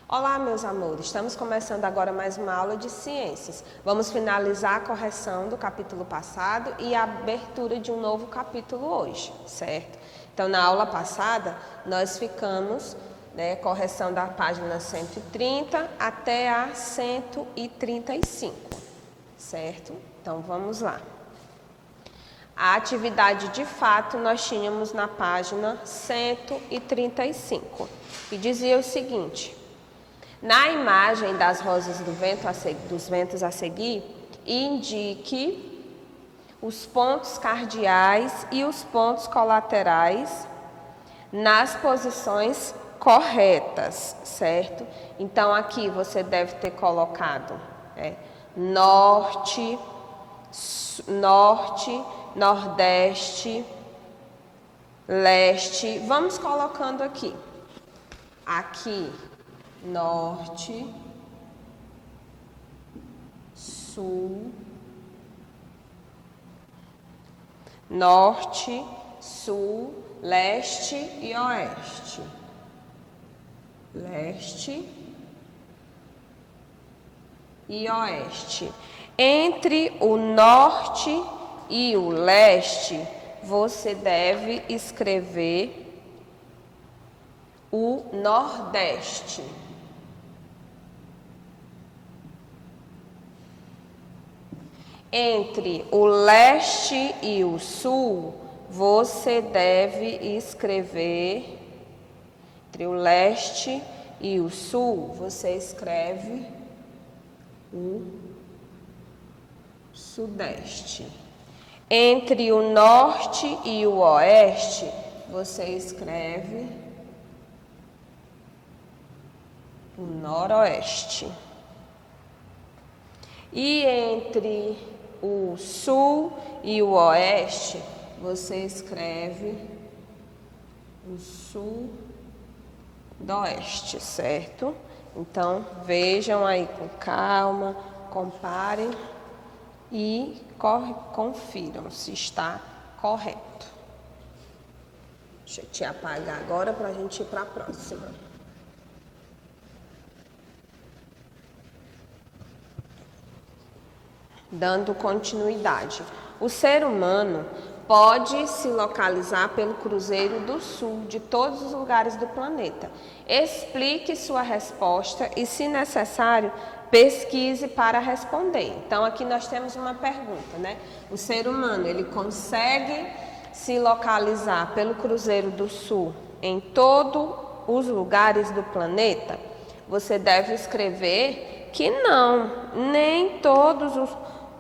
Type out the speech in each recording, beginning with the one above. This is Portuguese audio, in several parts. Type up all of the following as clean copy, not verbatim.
Olá, meus amores, estamos começando agora mais uma aula de ciências. Vamos finalizar a correção do capítulo passado e a abertura de um novo capítulo hoje, certo? Então, na aula passada, nós ficamos, correção da página 130 até a 135, certo? Então, vamos lá. A atividade de fato nós tínhamos na página 135 e dizia o seguinte: na imagem das rosas dos ventos a seguir, indique os pontos cardeais e os pontos colaterais nas posições corretas, certo? Então, aqui você deve ter colocado norte, nordeste, leste. Vamos colocando aqui. Aqui, norte, sul, norte, sul, leste e oeste. Leste e oeste. Entre o norte e o leste, você deve escrever o nordeste. Entre o leste e o sul, você deve escrever, entre o leste e o sul, você escreve o sudeste. Entre o norte e o oeste, você escreve o noroeste. E entre o sul e o oeste, você escreve o sudoeste, certo? Então, vejam aí com calma, comparem e confiram se está correto. Deixa eu te apagar agora para a gente ir para a próxima. Dando continuidade. O ser humano pode se localizar pelo cruzeiro do sul de todos os lugares do planeta. Explique sua resposta e, se necessário, pesquise para responder. Então, aqui nós temos uma pergunta, né? O ser humano, ele consegue se localizar pelo cruzeiro do sul em todos os lugares do planeta? Você deve escrever que não,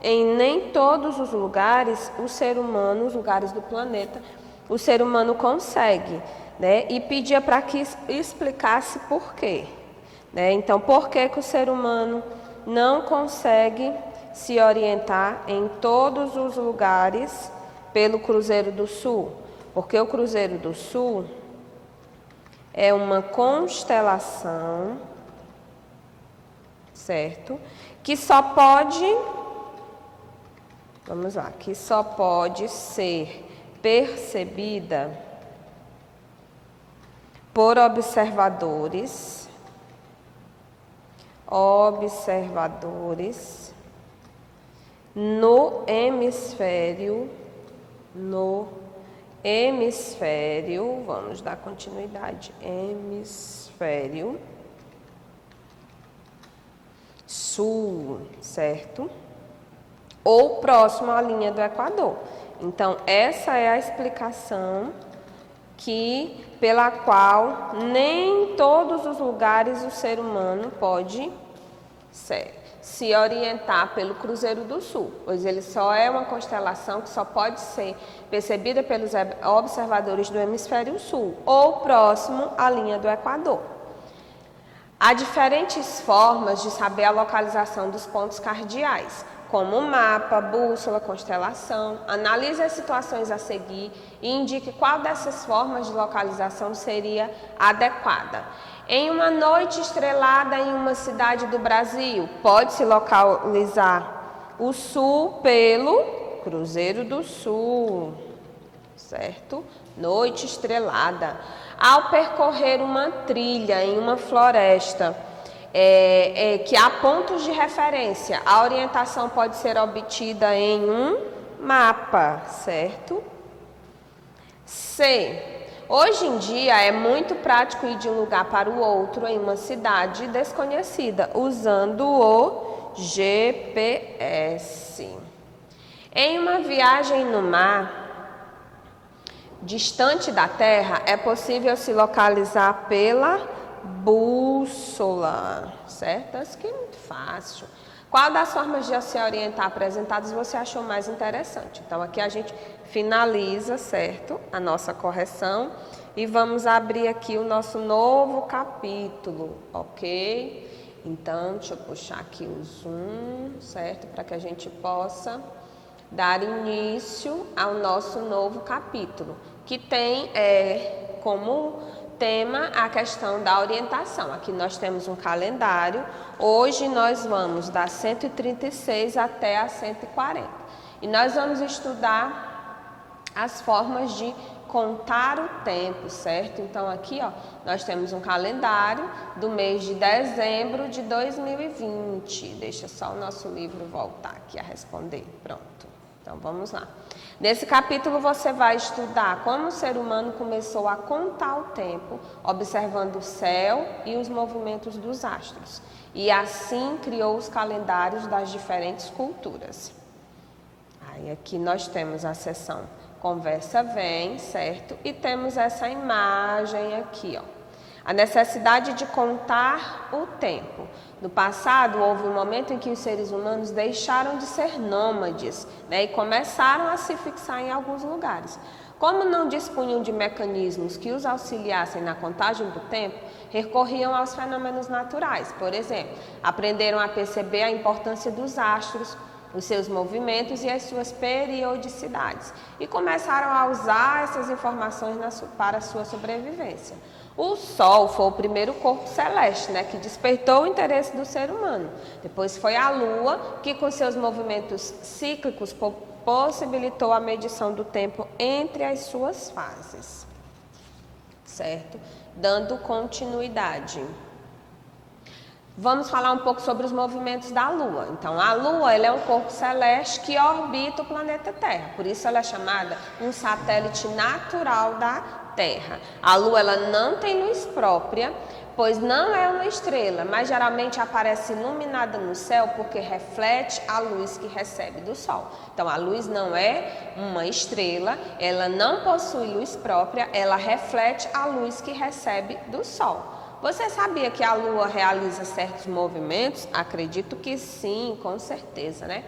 em nem todos os lugares, o ser humano, os lugares do planeta, o ser humano consegue, né? E pedia para que explicasse por quê. Então, por que o ser humano não consegue se orientar em todos os lugares pelo Cruzeiro do Sul? Porque o Cruzeiro do Sul é uma constelação, certo? Que só pode ser percebida por observadores no hemisfério, vamos dar continuidade, hemisfério sul, certo? Ou próximo à linha do Equador. Então, essa é a explicação pela qual nem todos os lugares o ser humano pode se orientar pelo Cruzeiro do Sul, pois ele só é uma constelação que só pode ser percebida pelos observadores do hemisfério sul ou próximo à linha do Equador. Há diferentes formas de saber a localização dos pontos cardeais, como mapa, bússola, constelação. Analise as situações a seguir e indique qual dessas formas de localização seria adequada. Em uma noite estrelada em uma cidade do Brasil, pode-se localizar o sul pelo Cruzeiro do Sul, certo? Noite estrelada. Ao percorrer uma trilha em uma floresta, que há pontos de referência. A orientação pode ser obtida em um mapa, certo? C. Hoje em dia é muito prático ir de um lugar para o outro em uma cidade desconhecida, usando o GPS. Em uma viagem no mar, distante da Terra, é possível se localizar pela bússola, certo? Isso aqui é muito fácil. Qual das formas de se orientar apresentadas você achou mais interessante? Então, aqui a gente finaliza, certo? A nossa correção e vamos abrir aqui o nosso novo capítulo, ok? Então, deixa eu puxar aqui o zoom, certo? Para que a gente possa dar início ao nosso novo capítulo, que tem como tema a questão da orientação. Aqui nós temos um calendário. Hoje nós vamos da 136 até a 140. E nós vamos estudar as formas de contar o tempo, certo? Então aqui, ó, nós temos um calendário do mês de dezembro de 2020. Deixa só o nosso livro voltar aqui a responder. Pronto. Então vamos lá. Nesse capítulo você vai estudar como o ser humano começou a contar o tempo, observando o céu e os movimentos dos astros. E assim criou os calendários das diferentes culturas. Aí aqui nós temos a seção Conversa Vem, certo? E temos essa imagem aqui, ó. A necessidade de contar o tempo. No passado, houve um momento em que os seres humanos deixaram de ser nômades, né, e começaram a se fixar em alguns lugares. Como não dispunham de mecanismos que os auxiliassem na contagem do tempo, recorriam aos fenômenos naturais. Por exemplo, aprenderam a perceber a importância dos astros, os seus movimentos e as suas periodicidades, e começaram a usar essas informações para a sua sobrevivência. O Sol foi o primeiro corpo celeste, né, que despertou o interesse do ser humano. Depois foi a Lua, que com seus movimentos cíclicos possibilitou a medição do tempo entre as suas fases, certo? Dando continuidade. Vamos falar um pouco sobre os movimentos da Lua. Então, a Lua ela é um corpo celeste que orbita o planeta Terra. Por isso ela é chamada um satélite natural da Terra. A Lua ela não tem luz própria, pois não é uma estrela, mas geralmente aparece iluminada no céu porque reflete a luz que recebe do Sol. Então, a luz não é uma estrela, ela não possui luz própria, ela reflete a luz que recebe do Sol. Você sabia que a Lua realiza certos movimentos? Acredito que sim, com certeza, né?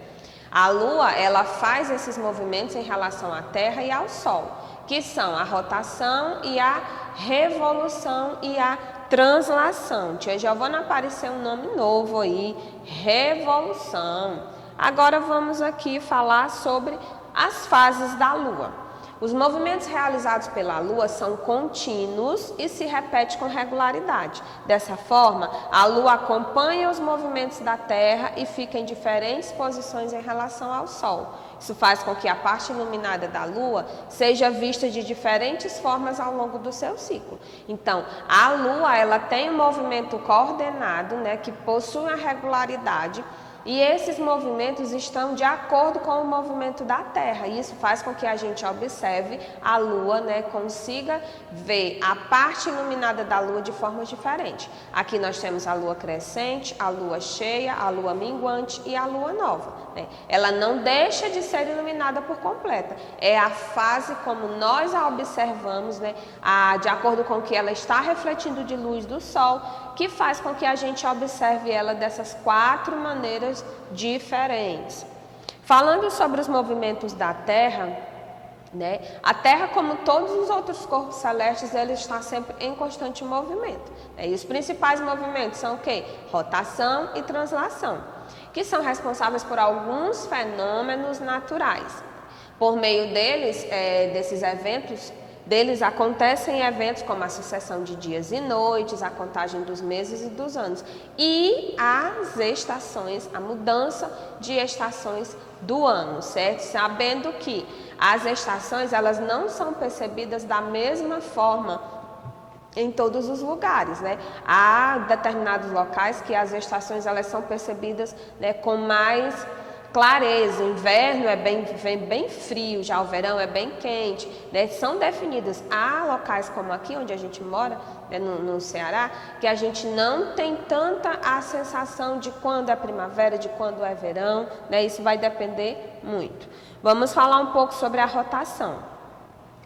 A Lua, ela faz esses movimentos em relação à Terra e ao Sol, que são a rotação e a revolução e a translação. Tia Giovana, apareceu um nome novo aí, revolução. Agora vamos aqui falar sobre as fases da Lua. Os movimentos realizados pela Lua são contínuos e se repetem com regularidade. Dessa forma, a Lua acompanha os movimentos da Terra e fica em diferentes posições em relação ao Sol. Isso faz com que a parte iluminada da Lua seja vista de diferentes formas ao longo do seu ciclo. Então, a Lua ela tem um movimento coordenado, né, que possui uma regularidade. E esses movimentos estão de acordo com o movimento da Terra. E isso faz com que a gente observe a Lua, né, consiga ver a parte iluminada da Lua de formas diferentes. Aqui nós temos a Lua crescente, a Lua cheia, a Lua minguante e a Lua nova, né? Ela não deixa de ser iluminada por completa. É a fase como nós a observamos, né, de acordo com o que ela está refletindo de luz do Sol, que faz com que a gente observe ela dessas 4 maneiras diferentes. Falando sobre os movimentos da Terra, né, a Terra, como todos os outros corpos celestes, ele está sempre em constante movimento, né? E os principais movimentos são o quê? Rotação e translação, que são responsáveis por alguns fenômenos naturais. Por meio desses eventos, acontecem eventos como a sucessão de dias e noites, a contagem dos meses e dos anos e as estações, a mudança de estações do ano, certo? Sabendo que as estações elas não são percebidas da mesma forma em todos os lugares, né? Há determinados locais que as estações elas são percebidas, né, com mais clareza. O inverno vem bem frio, já o verão é bem quente, né? São definidas. Há locais como aqui onde a gente mora, né, no Ceará, que a gente não tem tanta a sensação de quando é primavera, de quando é verão, né? Isso vai depender muito. Vamos falar um pouco sobre a rotação.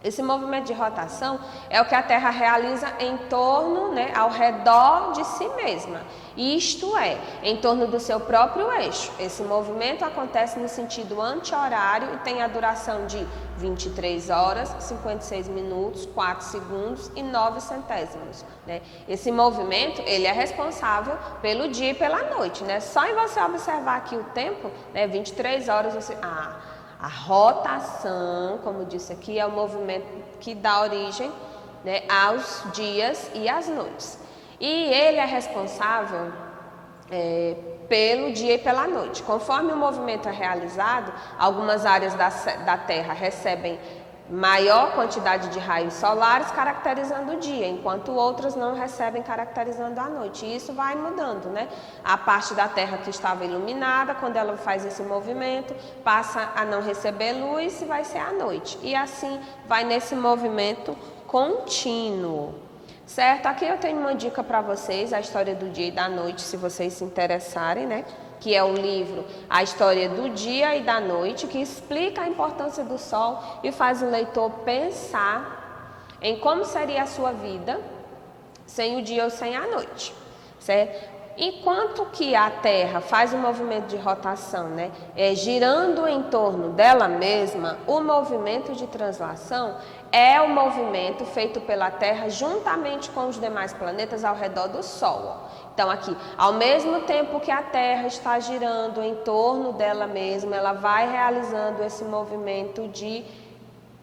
Esse movimento de rotação é o que a Terra realiza em torno, né, ao redor de si mesma. Isto é, em torno do seu próprio eixo. Esse movimento acontece no sentido anti-horário e tem a duração de 23 horas, 56 minutos, 4 segundos e 9 centésimos. Né? Esse movimento ele é responsável pelo dia e pela noite. Né? Só em você observar aqui o tempo, né, 23 horas, você... A rotação, como disse aqui, é o movimento que dá origem, né, aos dias e às noites. E ele é responsável pelo dia e pela noite. Conforme o movimento é realizado, algumas áreas da Terra recebem maior quantidade de raios solares caracterizando o dia, enquanto outras não recebem caracterizando a noite. E isso vai mudando, né? A parte da Terra que estava iluminada, quando ela faz esse movimento, passa a não receber luz e vai ser à noite. E assim vai nesse movimento contínuo. Certo? Aqui eu tenho uma dica para vocês, a história do dia e da noite, se vocês se interessarem, né? Que é o livro A História do Dia e da Noite, que explica a importância do Sol e faz o leitor pensar em como seria a sua vida sem o dia ou sem a noite, certo? Enquanto que a Terra faz um movimento de rotação, né, girando em torno dela mesma, o movimento de translação é o movimento feito pela Terra juntamente com os demais planetas ao redor do Sol. Ó. Então aqui, ao mesmo tempo que a Terra está girando em torno dela mesma, ela vai realizando esse movimento de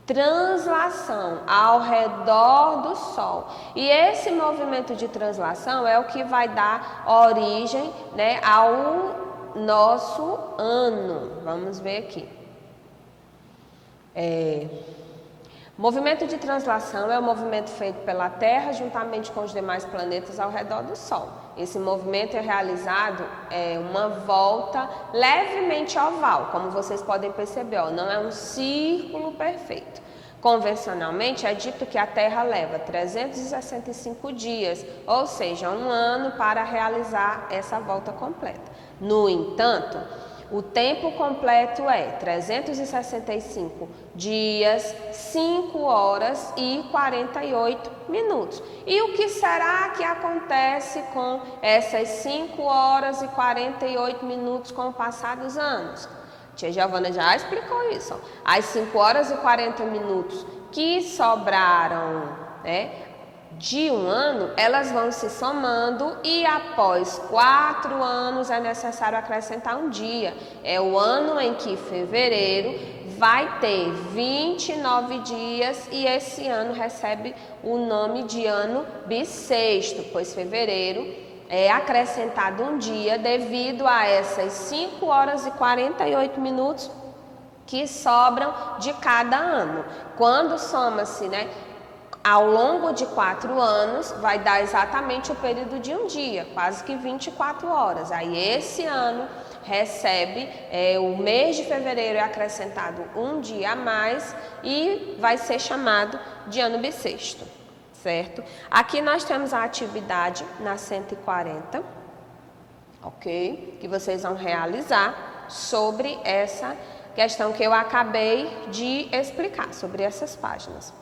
translação ao redor do Sol. E esse movimento de translação é o que vai dar origem, né, ao nosso ano. Vamos ver aqui. Movimento de translação é o movimento feito pela Terra juntamente com os demais planetas ao redor do Sol. Esse movimento é realizado uma volta levemente oval, como vocês podem perceber, ó, não é um círculo perfeito. Convencionalmente é dito que a Terra leva 365 dias, ou seja, um ano para realizar essa volta completa. No entanto, o tempo completo é 365 dias, 5 horas e 48 minutos. E o que será que acontece com essas 5 horas e 48 minutos com o passar dos anos? Tia Giovana já explicou isso. Ó. As 5 horas e 40 minutos que sobraram, né, de um ano, elas vão se somando e após 4 anos é necessário acrescentar um dia. É o ano em que fevereiro vai ter 29 dias e esse ano recebe o nome de ano bissexto, pois fevereiro é acrescentado um dia devido a essas 5 horas e 48 minutos que sobram de cada ano. Quando soma-se, né, ao longo de 4 anos, vai dar exatamente o período de um dia, quase que 24 horas. Aí esse ano recebe, o mês de fevereiro é acrescentado um dia a mais e vai ser chamado de ano bissexto, certo? Aqui nós temos a atividade na 140, ok? Que vocês vão realizar sobre essa questão que eu acabei de explicar, sobre essas páginas.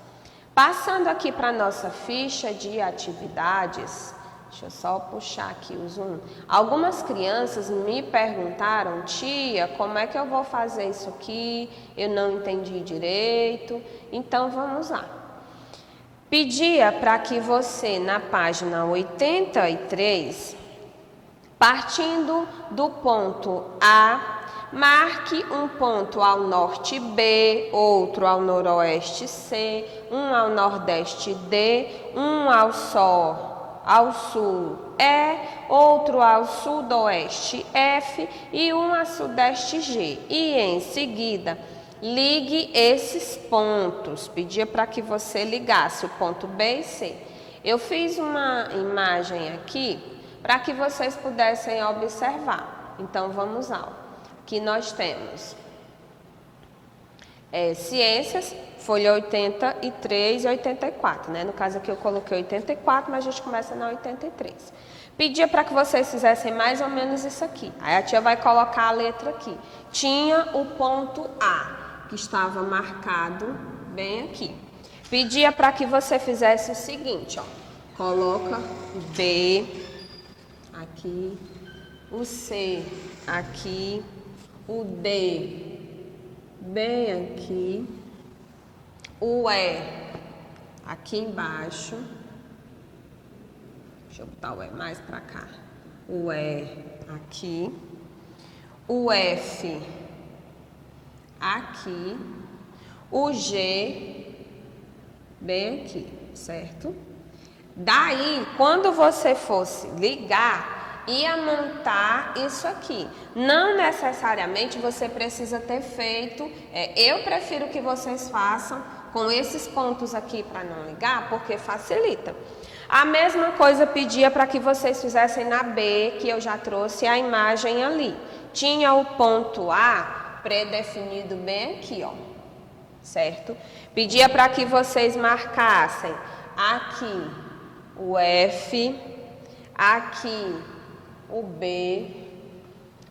Passando aqui para a nossa ficha de atividades, deixa eu só puxar aqui o zoom. Algumas crianças me perguntaram, tia, como é que eu vou fazer isso aqui? Eu não entendi direito. Então, vamos lá. Pedia para que você, na página 83, partindo do ponto A, marque um ponto ao norte B, outro ao noroeste C, um ao nordeste D, um ao sul E, outro ao sudoeste F e um ao sudeste G. E em seguida, ligue esses pontos. Pedia para que você ligasse o ponto B e C. Eu fiz uma imagem aqui para que vocês pudessem observar. Então, vamos lá. Aqui nós temos ciências, folha 83 e 84, né? No caso aqui eu coloquei 84, mas a gente começa na 83. Pedia para que vocês fizessem mais ou menos isso aqui. Aí a tia vai colocar a letra aqui. Tinha o ponto A, que estava marcado bem aqui. Pedia para que você fizesse o seguinte, ó. Coloca o B aqui, o C aqui, o D bem aqui, o E aqui embaixo. Deixa eu botar o E mais para cá. O E aqui, o F aqui, o G bem aqui, certo? Daí, quando você fosse ligar, ia montar isso aqui. Não necessariamente você precisa ter feito, eu prefiro que vocês façam com esses pontos aqui para não ligar, porque facilita. A mesma coisa pedia para que vocês fizessem na B, que eu já trouxe a imagem ali. Tinha o ponto A predefinido bem aqui, ó, certo? Pedia para que vocês marcassem aqui o F, aqui o B,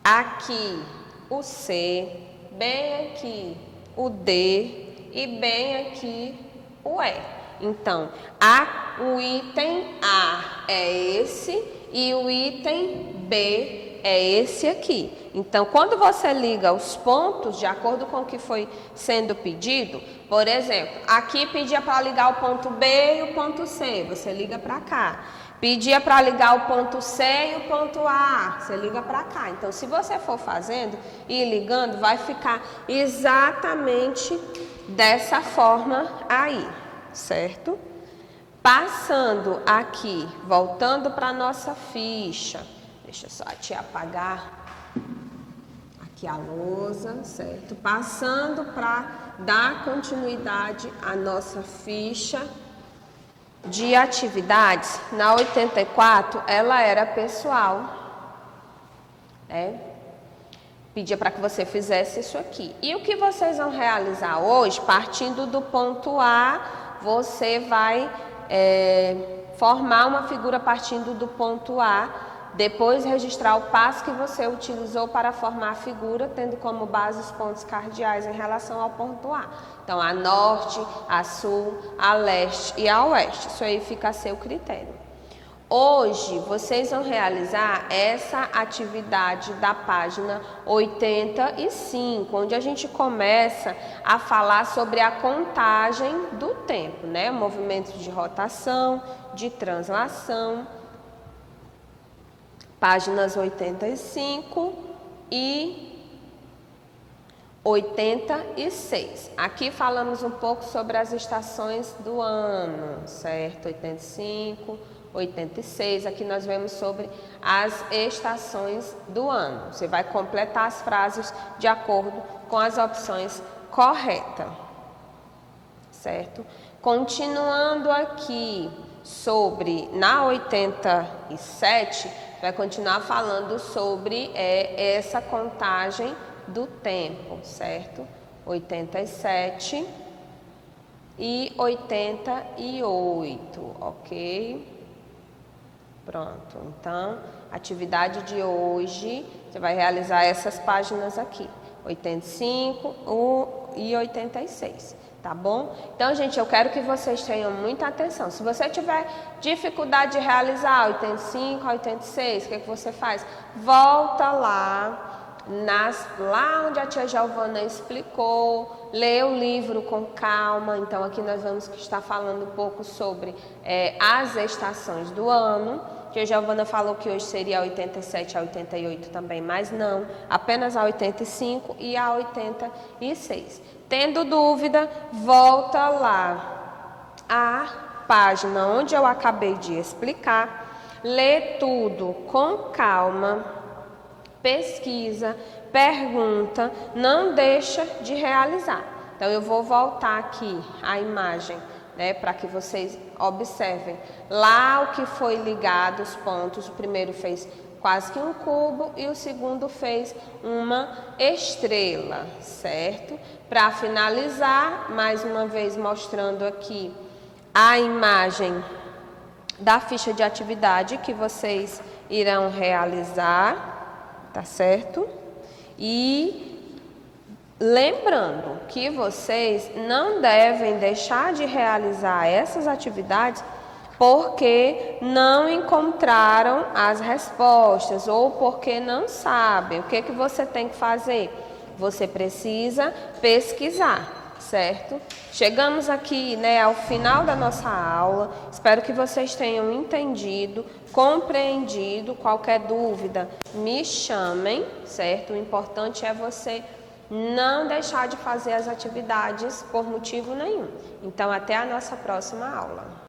aqui o C, bem aqui o D e bem aqui o E. Então, o item A é esse e o item B é esse aqui. Então, quando você liga os pontos de acordo com o que foi sendo pedido, por exemplo, aqui pedia para ligar o ponto B e o ponto C, você liga para cá. Pedia para ligar o ponto C e o ponto A, você liga para cá. Então, se você for fazendo e ligando, vai ficar exatamente dessa forma aí, certo? Passando aqui, voltando para a nossa ficha. Deixa só a tia apagar aqui a lousa, certo? Passando para dar continuidade à nossa ficha de atividades, na 84, ela era pessoal, né? Pedia para que você fizesse isso aqui. E o que vocês vão realizar hoje, partindo do ponto A, você vai formar uma figura partindo do ponto A, depois registrar o passo que você utilizou para formar a figura, tendo como base os pontos cardeais em relação ao ponto A. Então, a norte, a sul, a leste e a oeste. Isso aí fica a seu critério. Hoje, vocês vão realizar essa atividade da página 85, onde a gente começa a falar sobre a contagem do tempo, né? Movimentos de rotação, de translação. Páginas 85 e 86. Aqui falamos um pouco sobre as estações do ano, certo? 85, 86. Aqui nós vemos sobre as estações do ano. Você vai completar as frases de acordo com as opções corretas, certo? Continuando aqui sobre, na 87, vai continuar falando sobre essa contagem do tempo, certo? 87 e 88, ok? Pronto, então, atividade de hoje, você vai realizar essas páginas aqui, 85 e 86. Tá bom? Então, gente, eu quero que vocês tenham muita atenção. Se você tiver dificuldade de realizar 85 a 86, o que você faz? Volta lá, lá onde a tia Giovana explicou, lê o livro com calma. Então, aqui nós vamos estar falando um pouco sobre as estações do ano. A tia Giovana falou que hoje seria a 87 a 88 também, mas não, apenas a 85 e a 86. Tendo dúvida, volta lá à página onde eu acabei de explicar, lê tudo com calma, pesquisa, pergunta, não deixa de realizar. Então, eu vou voltar aqui a imagem né, para que vocês observem. Lá o que foi ligado, os pontos, o primeiro fez quase que um cubo e o segundo fez uma estrela, certo? Para finalizar, mais uma vez mostrando aqui a imagem da ficha de atividade que vocês irão realizar, tá certo? E lembrando que vocês não devem deixar de realizar essas atividades porque não encontraram as respostas ou porque não sabem. O que que você tem que fazer? Você precisa pesquisar, certo? Chegamos aqui, né, ao final da nossa aula. Espero que vocês tenham entendido, compreendido. Qualquer dúvida, me chamem, certo? O importante é você não deixar de fazer as atividades por motivo nenhum. Então, até a nossa próxima aula.